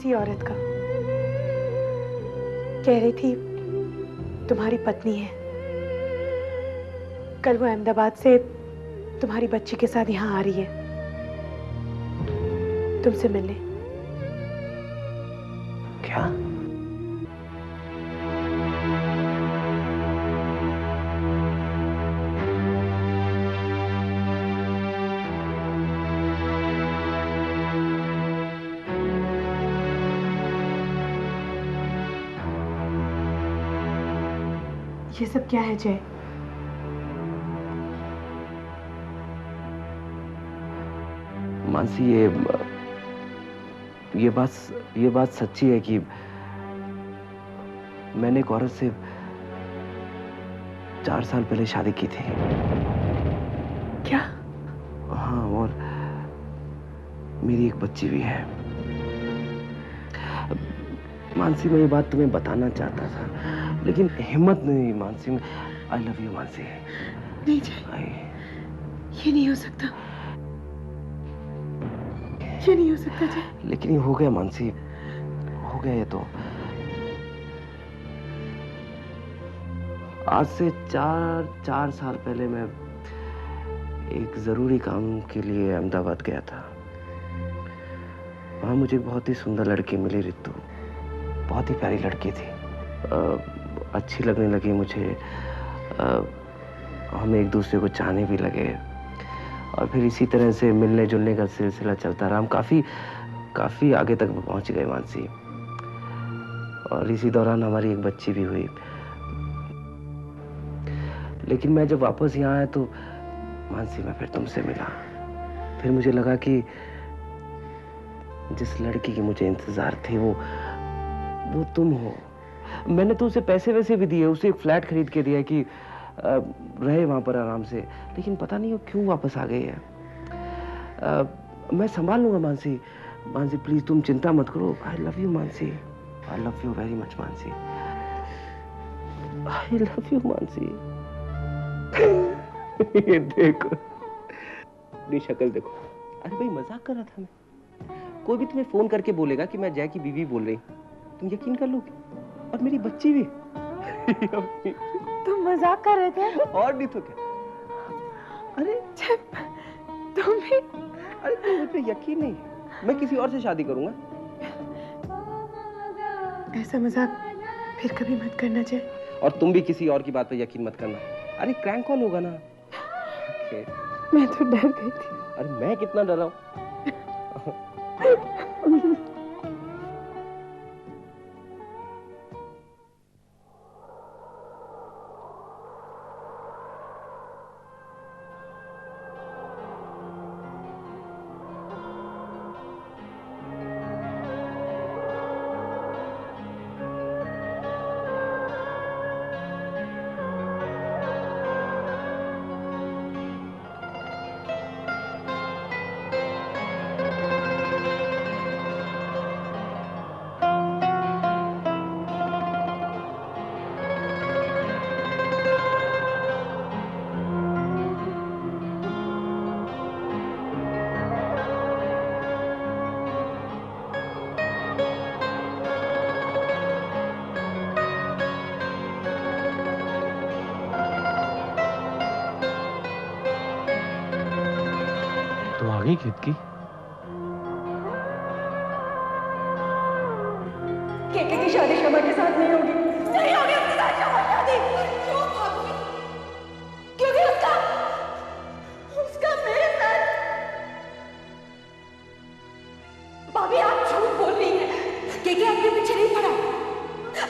कैसी औरत का? कह रही थी तुम्हारी पत्नी है, कल वो अहमदाबाद से तुम्हारी बच्ची के साथ यहाँ आ रही है तुमसे मिलने। क्या? ये सब क्या है जय? मानसी, ये बात सच्ची है कि मैंने एक औरत से 4 साल पहले शादी की थी। क्या? हाँ, और मेरी एक बच्ची भी है। मानसी, मैं ये बात तुम्हें बताना चाहता था, लेकिन हिम्मत नहीं। Mansi, I love you Mansi. नहीं जय, ये नहीं हो सकता, ये नहीं हो सकता जय। लेकिन ये हो गया मानसी, हो गया ये तो। आज से 4 साल पहले मैं एक जरूरी काम के लिए अहमदाबाद गया था। वहां मुझे एक बहुत ही सुंदर लड़की मिली, रितु। बहुत ही प्यारी लड़की थी, अच्छी लगने लगी मुझे। हम एक दूसरे को चाहने भी लगे, और फिर इसी तरह से मिलने जुलने का सिलसिला चलता रहा। हम काफी आगे तक पहुंच गए मानसी, और इसी दौरान हमारी एक बच्ची भी हुई। लेकिन मैं जब वापस यहाँ आया तो मानसी, मैं फिर तुमसे मिला। फिर मुझे लगा कि जिस लड़की की मुझे इंतजार थी वो तुम हो। मैंने तो उसे पैसे वैसे भी दिए, उसे एक फ्लैट खरीद के दिया कि रहे वहां पर आराम से। लेकिन पता नहीं वो क्यों वापस आ गई है। मैं संभाल लूंगा मानसी। मानसी प्लीज, तुम चिंता मत करो। I love you Mansi, I love you very much Mansi, I love you Mansi. ये देखो, अपनी शक्ल देखो। अरे भाई, मजाक कर रहा था मैं। कोई भी तुम्हें फोन करके बोलेगा कि मैं जय की बीवी बोल रही, तुम यकीन कर लोगे? और मेरी बच्ची भी। तुम मजाक कर रहे थे? और नहीं तो क्या। अरे तुम भी? अरे तुम मुझ पे यकीन नहीं, मैं किसी और से शादी करूंगा। ऐसा मजाक फिर कभी मत करना जय। और तुम भी किसी और की बात पे यकीन मत करना। अरे क्रैंक कॉल होगा ना। मैं तो डर गई थी। अरे मैं कितना डरा हूं। खेत की केके की शादी शमा के साथ नहीं होगी, नहीं होगी उसके साथ शमा की शादी। क्यों भाभी? क्योंकि उसका मेरे साथ। भाभी आप झूठ बोल रही हैं। केके आपके पीछे नहीं पड़ा,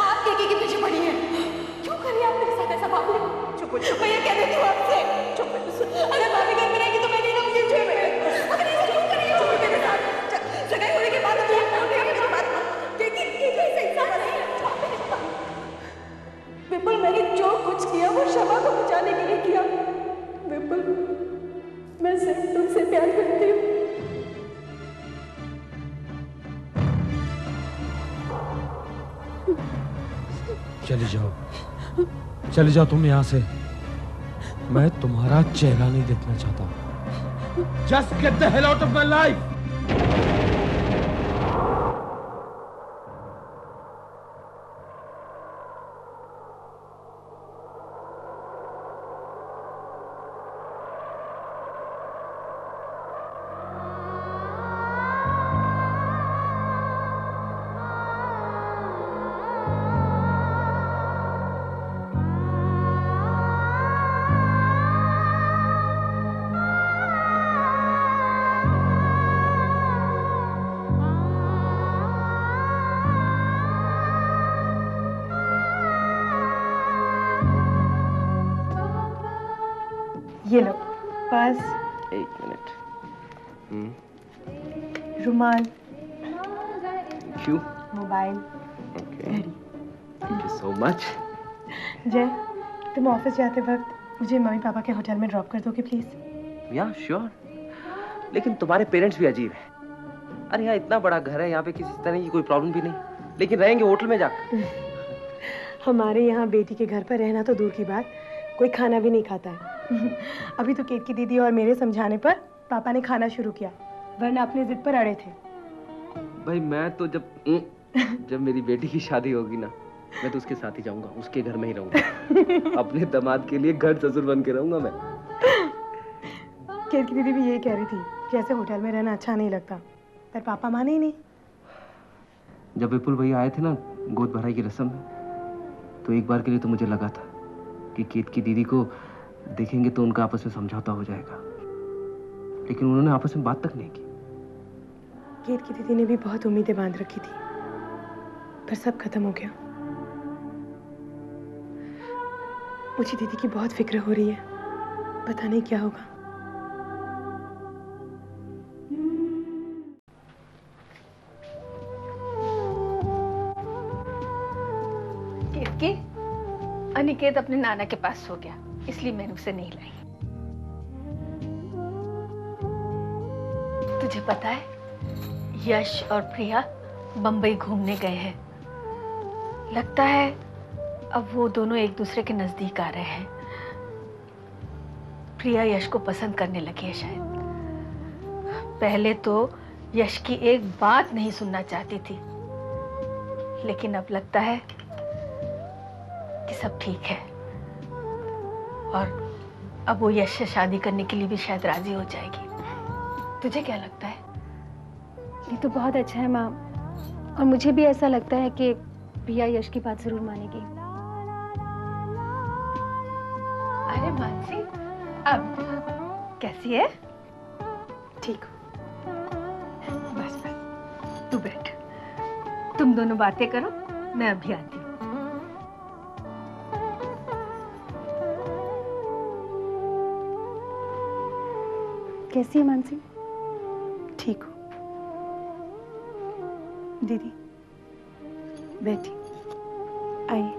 आप केके के पीछे पड़ी हैं। क्यों कर रही हैं आप मेरे साथ ऐसा? भाभी चुप हो, मैं ये कह देती हूँ आपसे। चुप। अगर भाभी घर में रहेगी तो मैं नहीं रहूंगी। अगर ये क्यों कर रही हो मेरे साथ? सगाई होने के बाद तो आप बोल रही हो मेरी बात। केके ऐसा इंसान नहीं है। विपुल, मैंने जो कुछ किया वो शमा को बचाने के लिए किया। विपुल, मैं सिर्फ तुमसे प्यार करती हूँ। चली जाओ तुम यहाँ से। मैं तुम्हारा चेहरा नहीं देखना चाहता। Just get the hell out of my life! पास एक मिनट। रुमाल, क्यों? मोबाइल, ओके, घड़ी। Thank you so much. जय, तुम ऑफिस जाते वक्त मुझे मम्मी पापा के होटल में ड्रॉप कर दोगे प्लीज? या श्योर, लेकिन तुम्हारे पेरेंट्स भी अजीब हैं। अरे यहाँ इतना बड़ा घर है, यहाँ पे किसी तरह की कोई प्रॉब्लम भी नहीं, लेकिन रहेंगे होटल में जाकर। हमारे यहाँ बेटी के घर पर रहना तो दूर की बात, कोई खाना भी नहीं खाता है। अभी तो केट की दीदी और मेरे समझाने पर पापा ने खाना शुरू किया, वरना अपनी जिद पर अड़े थे। भाई मैं तो जब मेरी बेटी की शादी होगी ना, मैं तो उसके साथ ही जाऊंगा, उसके घर में ही रहूंगा। अपने दामाद के लिए घर ससुर बन के रहूंगा मैं। केट की दीदी भी यही कह रही थी कि ऐसे होटल में रहना अच्छा नहीं लगता, पर पापा माने ही नहीं। जब विपुल भैया आए थे ना गोद भराई की रस्म में, तो एक बार के लिए तो मुझे लगा था कि केट की दीदी को देखेंगे तो उनका आपस में समझौता हो जाएगा, लेकिन उन्होंने आपस में बात तक नहीं की। केट की दीदी ने भी बहुत उम्मीदें बांध रखी थी, पर सब खत्म हो गया। मुझे दीदी की बहुत फिक्र हो रही है, पता नहीं क्या होगा। केतकी, अनिकेत अपने नाना के पास सो गया, इसलिए मैंने उसे नहीं लाई। तुझे पता है, यश और प्रिया बंबई घूमने गए हैं। लगता है अब वो दोनों एक दूसरे के नजदीक आ रहे हैं। प्रिया यश को पसंद करने लगी है शायद। पहले तो यश की एक बात नहीं सुनना चाहती थी, लेकिन अब लगता है कि सब ठीक है, और अब वो यश से शादी करने के लिए भी शायद राजी हो जाएगी। तुझे क्या लगता है? ये तो बहुत अच्छा है माँ, और मुझे भी ऐसा लगता है कि प्रिया यश की बात जरूर मानेगी। अरे मानसी, अब कैसी है? ठीक हो? बस बस, तू बैठ, तुम दोनों बातें करो, मैं अभी आती हूँ। कैसी है मानसी? ठीक हो? दीदी बैठी, आइए।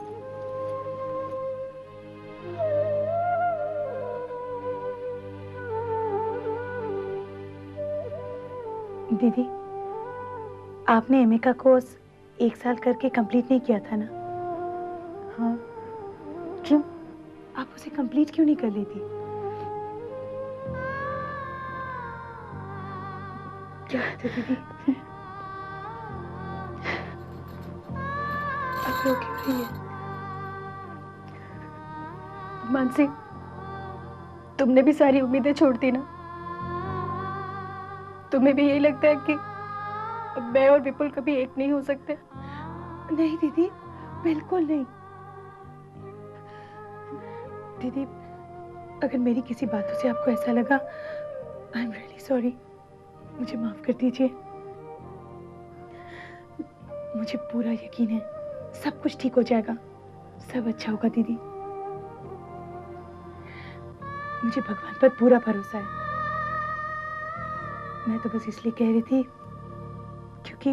दीदी, आपने एमए का कोर्स 1 साल करके कंप्लीट नहीं किया था ना? हाँ, क्यों? आप उसे कंप्लीट क्यों नहीं कर लेती? क्या बात है दीदी? आप रो क्यों रही है? मानसी, तुमने भी सारी उम्मीदें छोड़ दी ना? तुम्हें भी यही लगता है कि अब मैं और विपुल कभी एक नहीं हो सकते? नहीं दीदी, बिल्कुल नहीं। दीदी, अगर मेरी किसी बातों से आपको ऐसा लगा, आई एम रियली सॉरी, मुझे माफ कर दीजिए। मुझे पूरा यकीन है सब कुछ ठीक हो जाएगा, सब अच्छा होगा दीदी। मुझे भगवान पर पूरा भरोसा है। मैं तो बस इसलिए कह रही थी क्योंकि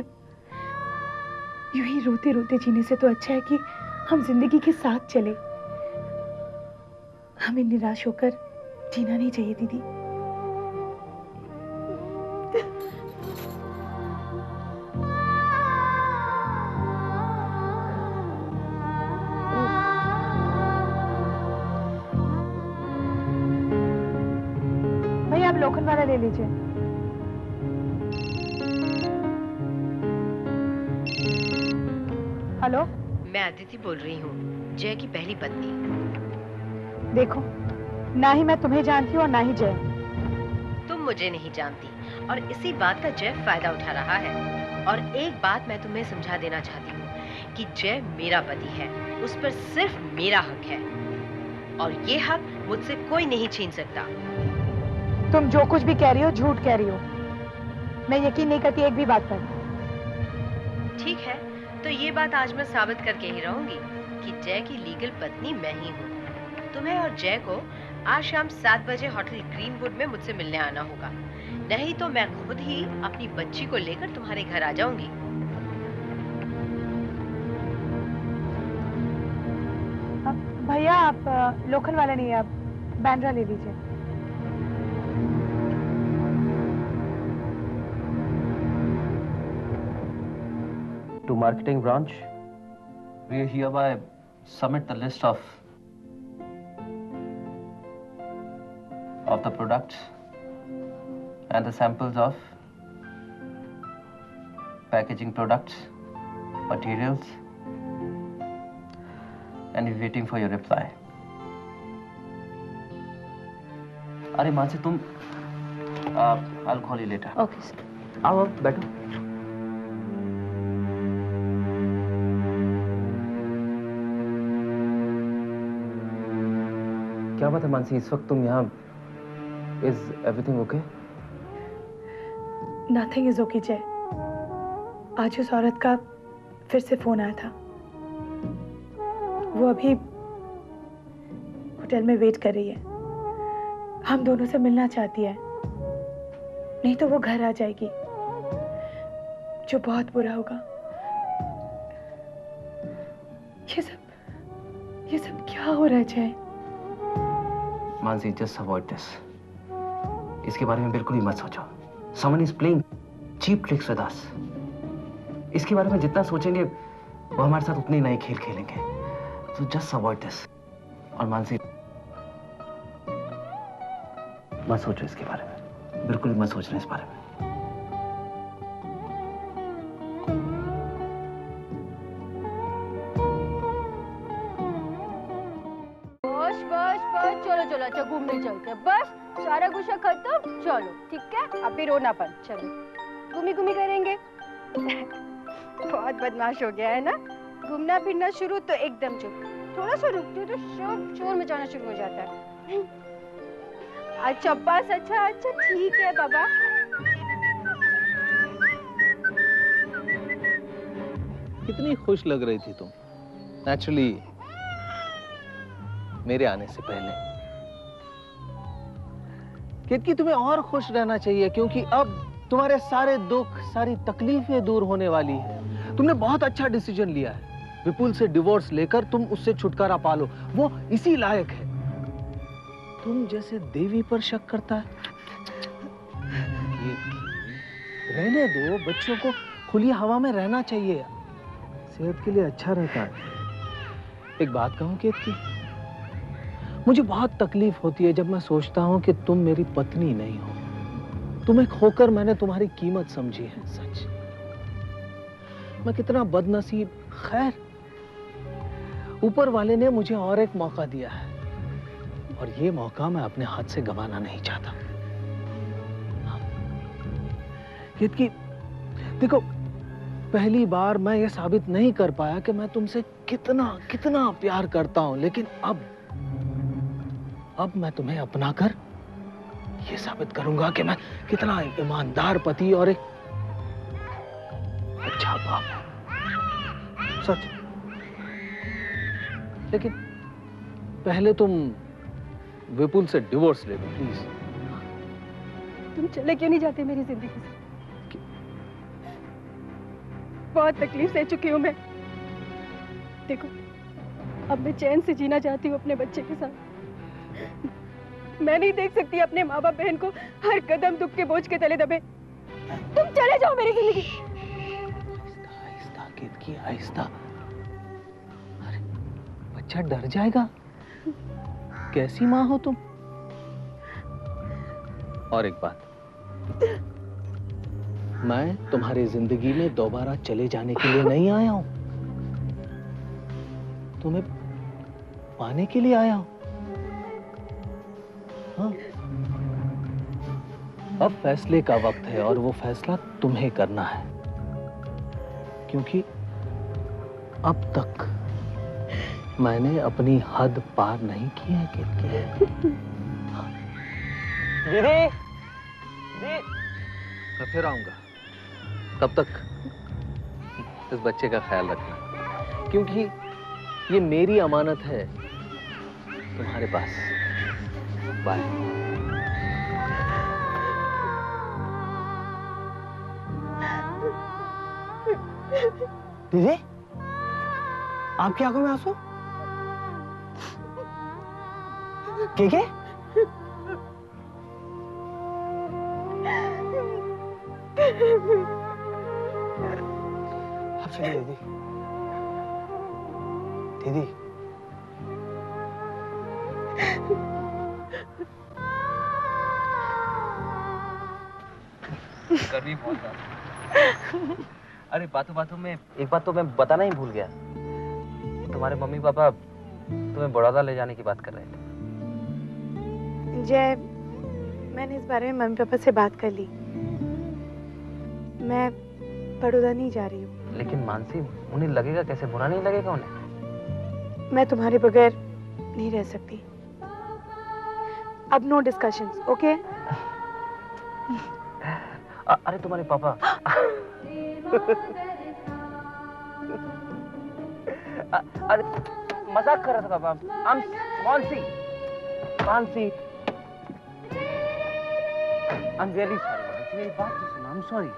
यूं ही रोते रोते जीने से तो अच्छा है कि हम जिंदगी के साथ चले। हमें निराश होकर जीना नहीं चाहिए दीदी। भैया आप लोखंड वाला ले लीजिए। हेलो, मैं अदिति बोल रही हूँ, जय की पहली पत्नी। देखो, ना ही मैं तुम्हें जानती हूँ और ना ही जय। तुम मुझे नहीं जानती, और इसी बात का जय फायदा उठा रहा है। और एक बात मैं तुम्हें समझा देना चाहती हूँ कि जय मेरा पति है, उस पर सिर्फ मेरा हक है, और ये हक मुझसे कोई नहीं छीन सकता। तुम जो कुछ भी कह रही हो झूठ कह रही हो। मैं यकीन नहीं करती एक भी बात पर। ठीक है, तो ये बात आज मैं साबित करके ही रहूंगी कि जय की लीगल पत्नी मैं ही हूँ। तुम्हें और जय को आज शाम 7 बजे होटल ग्रीनवुड में मुझसे मिलने आना होगा, नहीं तो मैं खुद ही अपनी बच्ची को लेकर तुम्हारे घर आ जाऊंगी। भैया आप लोखंड वाला नहीं, आप बैंड्रा ले लीजिए। To marketing branch, we hereby submit the list of the products and the samples of packaging products, materials, and we're waiting for your reply. अरे मानसी तुम I'll call you later. Okay sir. आओ बैठो। क्या बात है मानसी, इस वक्त तुम यहाँ? Is everything okay? Nothing is okay जय। आज उस औरत का फिर से फोन आया था। वो अभी होटल में वेट कर रही है। हम दोनों से मिलना चाहती है, नहीं तो वो घर आ जाएगी, जो बहुत बुरा होगा। ये सब क्या हो रहा है जय? Mansi, just avoid this. इसके बारे में बिल्कुल भी मत सोचो। Someone is playing cheap tricks with us. इसके बारे में जितना सोचेंगे वो हमारे साथ उतने नए खेल खेलेंगे। So just avoid this. और मानसी, मत सोचो इसके बारे में, बिल्कुल भी मत सोचना इस बारे में। बस चलो चलो, अच्छा घूमने चलते हैं। बस सारा गुस्सा खत्म, चलो ठीक है। अब भी रोनापन, चलो घूमी करेंगे। बहुत बदमाश हो गया है ना, घूमना फिरना शुरू तो एकदम चुप, थोड़ा सा रुकती तो शोर मचाना शुरू हो जाता है। अच्छा बस, अच्छा ठीक है बाबा। कितनी खुश लग रही थी तुम नेचुरली मेरे आने से पहले। केतकी, तुम्हें और खुश रहना चाहिए क्योंकि अब तुम्हारे सारे दुख, सारी तकलीफें दूर होने वाली है। तुमने बहुत अच्छा डिसीजन लिया है। विपुल से डिवोर्स लेकर तुम उससे छुटकारा पालो, वो इसी लायक है। तुम जैसे देवी पर शक करता है। रहने दो, बच्चों को खुली हवा में रहना चाहिए, सेहत के लिए अच्छा रहता है। एक बात कहूं केतकी, मुझे बहुत तकलीफ होती है जब मैं सोचता हूं कि तुम मेरी पत्नी नहीं हो। तुम्हें खोकर मैंने तुम्हारी कीमत समझी है। सच, मैं कितना बदनसीब। खैर, ऊपर वाले ने मुझे और एक मौका दिया है और ये मौका मैं अपने हाथ से गंवाना नहीं चाहता। केतकी, देखो, पहली बार मैं ये साबित नहीं कर पाया कि मैं तुमसे कितना प्यार करता हूं, लेकिन अब मैं तुम्हें अपनाकर ये साबित करूंगा कि मैं कितना ईमानदार पति और एक अच्छा बाप हूं। सच। लेकिन पहले तुम विपुल से डिवोर्स ले लो प्लीज। तुम चले क्यों नहीं जाते मेरी जिंदगी से? बहुत तकलीफ सह चुकी हूँ मैं। देखो, अब मैं चैन से जीना चाहती हूँ अपने बच्चे के साथ। मैं नहीं देख सकती अपने माँ बाप बहन को हर कदम दुख के बोझ के तले दबे। तुम चले जाओ मेरी जिंदगी। आहिस्ता केतकी, आहिस्ता। अरे बच्चा डर जाएगा। कैसी माँ हो तुम? और एक बात, मैं तुम्हारी जिंदगी में दोबारा चले जाने के लिए नहीं आया हूं, तुम्हें पाने के लिए आया हूं। हाँ। अब फैसले का वक्त है और वो फैसला तुम्हें करना है, क्योंकि अब तक मैंने अपनी हद पार नहीं की है केतकी। दीदी, मैं फिर आऊंगा। तब तक इस बच्चे का ख्याल रखना, क्योंकि ये मेरी अमानत है तुम्हारे पास। बाय। दीदी, आपकी आंखों में आंसू? के? आप चलिए दीदी। दीदी, गर्मी बहुत है। अरे बातों बातों में एक बात तो मैं बताना ही भूल गया। तुम्हारे मम्मी पापा तुम्हें बड़ौदा ले जाने की बात कर रहे थे। जय, मैंने इस बारे में मम्मी पापा से बात कर ली। मैं बड़ौदा नहीं जा रही हूँ। लेकिन मानसी, उन्हें लगेगा कैसे? बुरा नहीं लगेगा उन्हें? मैं तुम्हारे बगैर नहीं रह सकती। अब नो डिस्कशंस, ओके? अरे तुम्हारे पापा अरे मजाक कर रहा था पापा। Mansi, I am really sorry. Mansi, मेरी बात तो सुनो। I am sorry.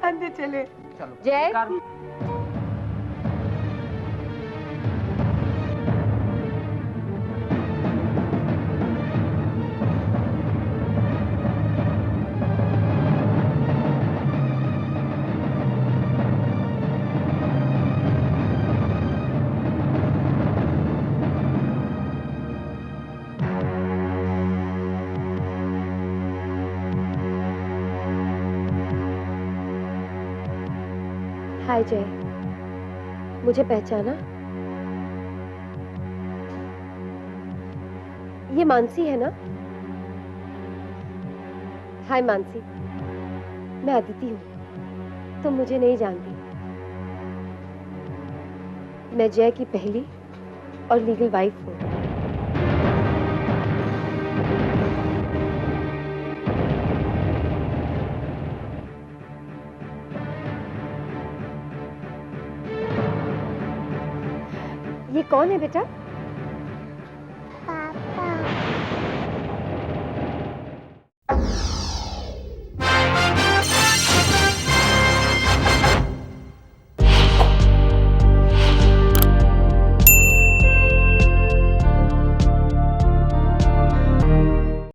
अंदर चले। चलो जय। हाय जय, मुझे पहचाना? ये मानसी है ना? हाय मानसी, मैं अदिति हूँ। तुम मुझे नहीं जानती। मैं जय की पहली और लीगल वाइफ हूँ। ये कौन है बेटा?